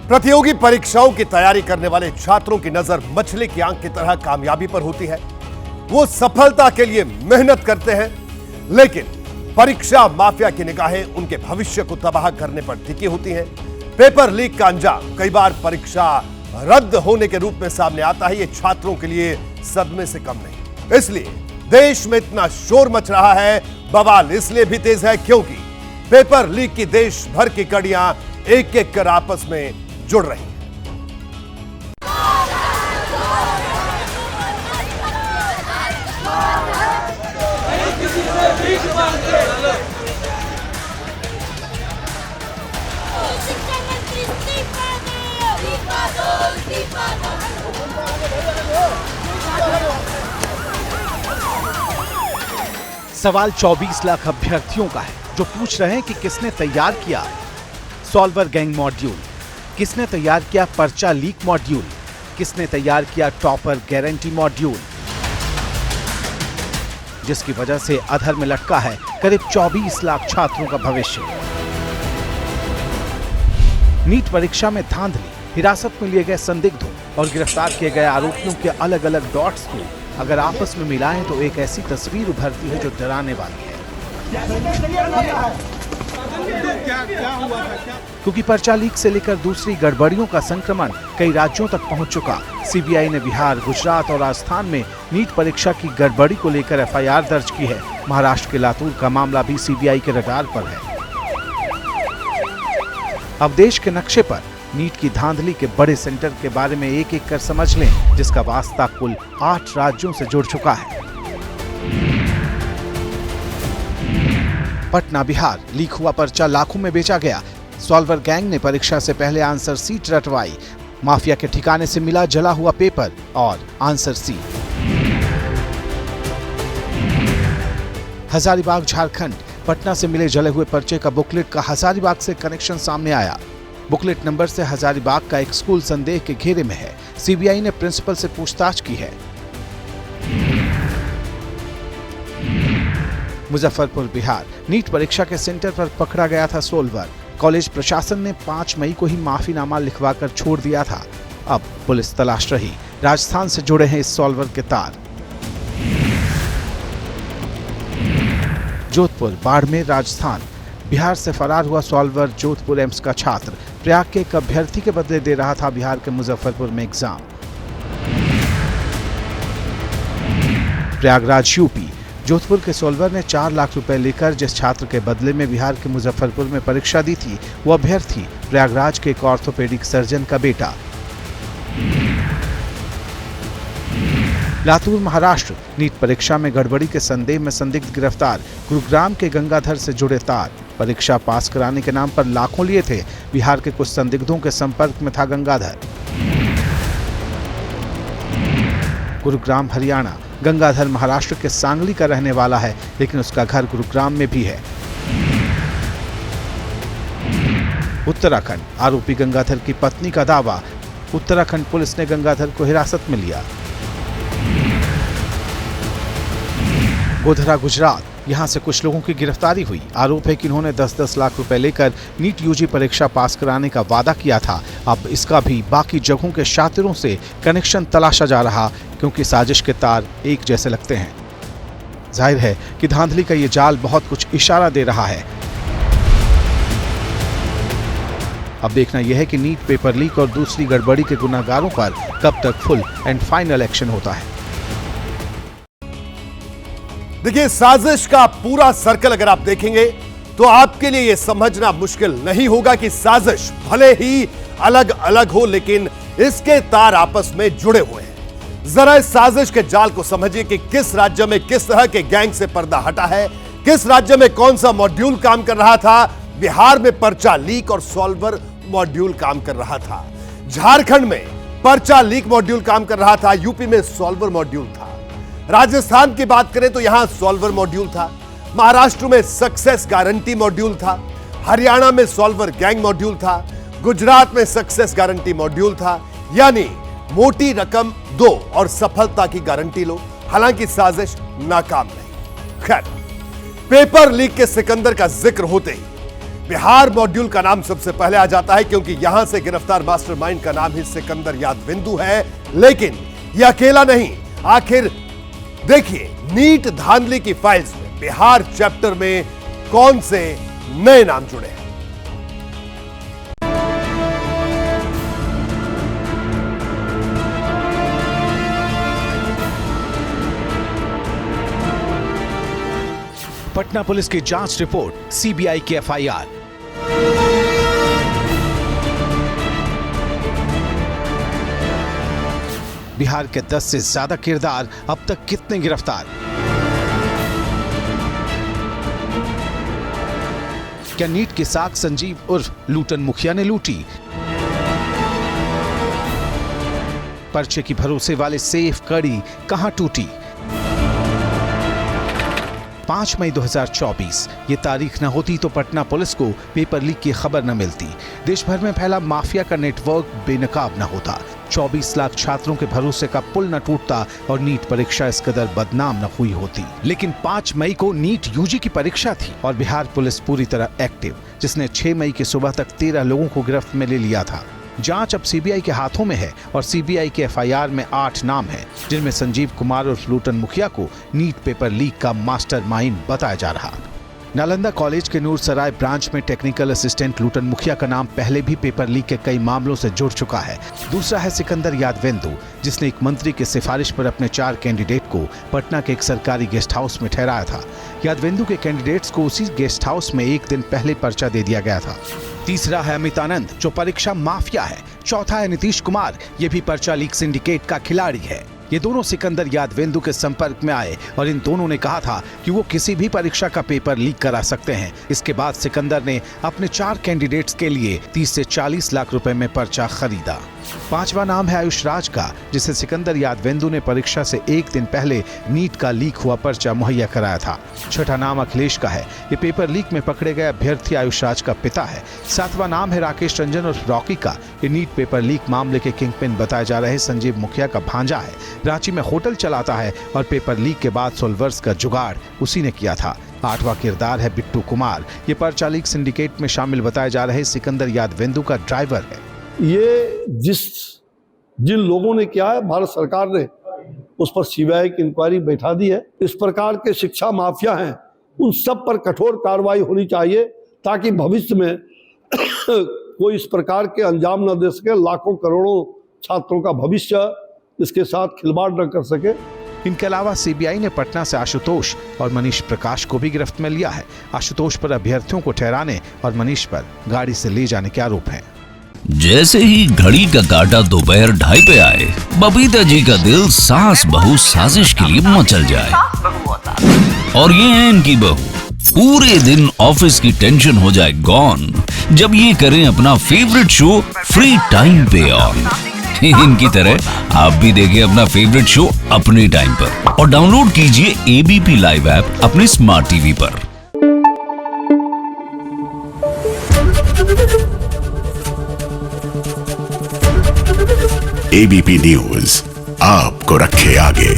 प्रतियोगी परीक्षाओं की तैयारी करने वाले छात्रों की नजर मछली की आंख की तरह कामयाबी पर होती है। वो सफलता के लिए मेहनत करते हैं, लेकिन परीक्षा माफिया की निगाहें उनके भविष्य को तबाह करने पर टिकी होती हैं। पेपर लीक का अंजाम कई बार परीक्षा रद्द होने के रूप में सामने आता है। ये छात्रों के लिए सदमे से कम नहीं। इसलिए देश में इतना शोर मच रहा है। बवाल इसलिए भी तेज है क्योंकि पेपर लीक की देश भर की कड़ियां एक एक कर आपस में जुड़ रही हैं। सवाल 24 लाख अभ्यर्थियों का है जो पूछ रहे हैं कि किसने तैयार किया सॉल्वर गैंग मॉड्यूल, किसने तैयार किया पर्चा लीक मॉड्यूल, किसने तैयार किया टॉपर गारंटी मॉड्यूल, जिसकी वजह से अधर में लटका है करीब 24 लाख छात्रों का भविष्य। नीट परीक्षा में धांधली, हिरासत में लिए गए संदिग्धों और गिरफ्तार किए गए आरोपियों के अलग अलग डॉट्स को अगर आपस में मिलाएं तो एक ऐसी तस्वीर उभरती है जो डराने वाली है। क्योंकि पर्चा लीक से लेकर दूसरी गड़बड़ियों का संक्रमण कई राज्यों तक पहुंच चुका। सीबीआई ने बिहार, गुजरात और राजस्थान में नीट परीक्षा की गड़बड़ी को लेकर एफआईआर दर्ज की है। महाराष्ट्र के लातूर का मामला भी सीबीआई के रडार पर है। अब देश के नक्शे पर नीट की धांधली के बड़े सेंटर के बारे में एक एक कर समझ लें, जिसका वास्ता कुल 8 राज्यों से जुड़ चुका है। पटना, बिहार। लीक हुआ पर्चा लाखों में बेचा गया। सॉल्वर गैंग ने परीक्षा से पहले आंसर सीट रटवाई। माफिया के ठिकाने से मिला जला हुआ पेपर और आंसर सीट। हजारीबाग, झारखंड। पटना से मिले जले हुए पर्चे का बुकलेट का हजारीबाग से कनेक्शन सामने आया। बुकलेट नंबर से हजारीबाग का एक स्कूल संदेह के घेरे में है। सीबीआई ने प्रिंसिपल से पूछताछ की है। मुजफ्फरपुर, बिहार। नीट परीक्षा के सेंटर पर पकड़ा गया था सॉल्वर। कॉलेज प्रशासन ने 5 मई को ही माफीनामा लिखवाकर छोड़ दिया था। अब पुलिस तलाश रही। राजस्थान से जुड़े हैं इस सॉल्वर के तार। जोधपुर, बाड़मेर, राजस्थान। बिहार से फरार हुआ सॉल्वर जोधपुर एम्स का छात्र प्रयाग के एक अभ्यर्थी के बदले दे रहा था बिहार के मुजफ्फरपुर में एग्जाम। प्रयागराज, यूपी। जोधपुर के सॉल्वर ने 4 लाख रुपए लेकर जिस छात्र के बदले में बिहार के मुजफ्फरपुर में परीक्षा दी थी, वो अभ्यर्थी प्रयागराज के एक ऑर्थोपेडिक सर्जन का बेटा। लातूर, महाराष्ट्र। नीट परीक्षा में गड़बड़ी के संदेह में संदिग्ध गिरफ्तार। गुरुग्राम के गंगाधर से जुड़े तार। परीक्षा पास कराने के नाम पर लाखों लिए थे। बिहार के कुछ संदिग्धों के संपर्क में था गंगाधर। गुरुग्राम, हरियाणा। गंगाधर महाराष्ट्र के सांगली का रहने वाला है, लेकिन उसका घर गुरुग्राम में भी है। उत्तराखंड। आरोपी गंगाधर की पत्नी का दावा। उत्तराखंड पुलिस ने गंगाधर को हिरासत में लिया। गोधरा, गुजरात। यहां से कुछ लोगों की गिरफ्तारी हुई। आरोप है कि इन्होंने 10-10 लाख रुपए लेकर नीट यूजी परीक्षा पास कराने का वादा किया था। अब इसका भी बाकी जगहों के शातिरों से कनेक्शन तलाशा जा रहा, क्योंकि साजिश के तार एक जैसे लगते हैं। जाहिर है कि धांधली का ये जाल बहुत कुछ इशारा दे रहा है। अब देखना यह है कि नीट पेपर लीक और दूसरी गड़बड़ी के गुनाहगारों पर कब तक फुल एंड फाइनल एक्शन होता है। देखिए, साजिश का पूरा सर्कल अगर आप देखेंगे तो आपके लिए यह समझना मुश्किल नहीं होगा कि साजिश भले ही अलग अलग हो, लेकिन इसके तार आपस में जुड़े हुए हैं। जरा इस साजिश के जाल को समझिए कि किस राज्य में किस तरह के गैंग से पर्दा हटा है, किस राज्य में कौन सा मॉड्यूल काम कर रहा था। बिहार में पर्चा लीक और सॉल्वर मॉड्यूल काम कर रहा था। झारखंड में पर्चा लीक मॉड्यूल काम कर रहा था। यूपी में सॉल्वर मॉड्यूल था। राजस्थान की बात करें तो यहां सॉल्वर मॉड्यूल था। महाराष्ट्र में सक्सेस गारंटी मॉड्यूल था। हरियाणा में सॉल्वर गैंग मॉड्यूल था। गुजरात में सक्सेस गारंटी मॉड्यूल था। यानी मोटी रकम दो और सफलता की गारंटी लो। हालांकि साजिश नाकाम नहीं। खैर, पेपर लीक के सिकंदर का जिक्र होते ही बिहार मॉड्यूल का नाम सबसे पहले आ जाता है क्योंकि यहां से गिरफ्तार मास्टरमाइंड का नाम ही सिकंदर यादविंदु है। लेकिन यह अकेला नहीं। आखिर देखिए नीट धांधली की फाइल्स में बिहार चैप्टर में कौन से नए नाम जुड़े हैं। पटना पुलिस की जांच रिपोर्ट, सीबीआई की एफआईआर। बिहार के 10 से ज्यादा किरदार, अब तक कितने गिरफ्तार? क्या नीट की साख संजीव उर्फ लूटन मुखिया ने लूटी? पर्चे की भरोसे वाले सेफ कड़ी कहां टूटी? 5 मई 2024 ये तारीख न होती तो पटना पुलिस को पेपर लीक की खबर न मिलती। देश भर में फैला माफिया का नेटवर्क बेनकाब न होता। 24 लाख छात्रों के भरोसे का पुल न टूटता और नीट परीक्षा इस कदर बदनाम न हुई होती। लेकिन 5 मई को नीट यूजी की परीक्षा थी और बिहार पुलिस पूरी तरह एक्टिव, जिसने 6 मई की सुबह तक 13 लोगों को गिरफ्त में ले लिया था। जांच अब सीबीआई के हाथों में है और सीबीआई के एफआईआर में 8 नाम हैं, जिनमें संजीव कुमार और लूटन मुखिया को नीट पेपर लीक का मास्टरमाइंड बताया जा रहा। नालंदा कॉलेज के नूरसराय ब्रांच में टेक्निकल असिस्टेंट लूटन मुखिया का नाम पहले भी पेपर लीक के कई मामलों से जुड़ चुका है। दूसरा है सिकंदर यादविंदु, जिसने एक मंत्री की सिफारिश पर अपने 4 कैंडिडेट को पटना के एक सरकारी गेस्ट हाउस में ठहराया था। यादविंदु के कैंडिडेट्स को उसी गेस्ट हाउस में एक दिन पहले पर्चा दे दिया गया था। तीसरा है अमित आनंद, जो परीक्षा माफिया है। चौथा है नीतीश कुमार, ये भी पर्चा लीक सिंडिकेट का खिलाड़ी है। ये दोनों सिकंदर यादविंदु के संपर्क में आए और इन दोनों ने कहा था कि वो किसी भी परीक्षा का पेपर लीक करा सकते हैं। इसके बाद सिकंदर ने अपने 4 कैंडिडेट्स के लिए 30 से 40 लाख रुपए में पर्चा खरीदा। 5वां नाम है आयुष राज का, जिसे सिकंदर यादविंदु ने परीक्षा से एक दिन पहले नीट का लीक हुआ पर्चा मुहैया कराया था। 6ठा नाम अखिलेश का है। ये पेपर लीक में पकड़े गए अभ्यर्थी आयुष राज का पिता है। 7वां नाम है राकेश रंजन और रॉकी का। ये नीट पेपर लीक मामले के किंगपिन बताए जा रहे संजीव मुखिया का भांजा है। रांची में होटल चलाता है और पेपर लीक के बाद सोल्वर्स का जुगाड़ उसी ने किया था। 8वां किरदार है बिट्टू कुमार। ये पर्चा लीक सिंडिकेट में शामिल बताए जा रहे सिकंदर यादविंदु का ड्राइवर है। ये जिन लोगों ने किया है, भारत सरकार ने उस पर सीबीआई की इंक्वायरी बैठा दी है। इस प्रकार के शिक्षा माफिया हैं, उन सब पर कठोर कार्रवाई होनी चाहिए ताकि भविष्य में कोई इस प्रकार के अंजाम न दे सके। लाखों करोड़ों छात्रों का भविष्य इसके साथ खिलवाड़ न कर सके। इनके अलावा सीबीआई ने पटना से आशुतोष और मनीष प्रकाश को भी गिरफ्त में लिया है। आशुतोष पर अभ्यर्थियों को ठहराने और मनीष पर गाड़ी से ले जाने के आरोप हैं। जैसे ही घड़ी का काटा दोपहर 2:30 पे आए, बबीता जी का दिल सास बहू साजिश के लिए मचल जाए। और ये है इनकी बहू, पूरे दिन ऑफिस की टेंशन हो जाए गॉन जब ये करें अपना फेवरेट शो फ्री टाइम पे ऑन। इनकी तरह आप भी देखिए अपना फेवरेट शो अपने टाइम पर और डाउनलोड कीजिए एबीपी लाइव ऐप अपने स्मार्ट टीवी पर। एबीपी न्यूज आपको रखे आगे।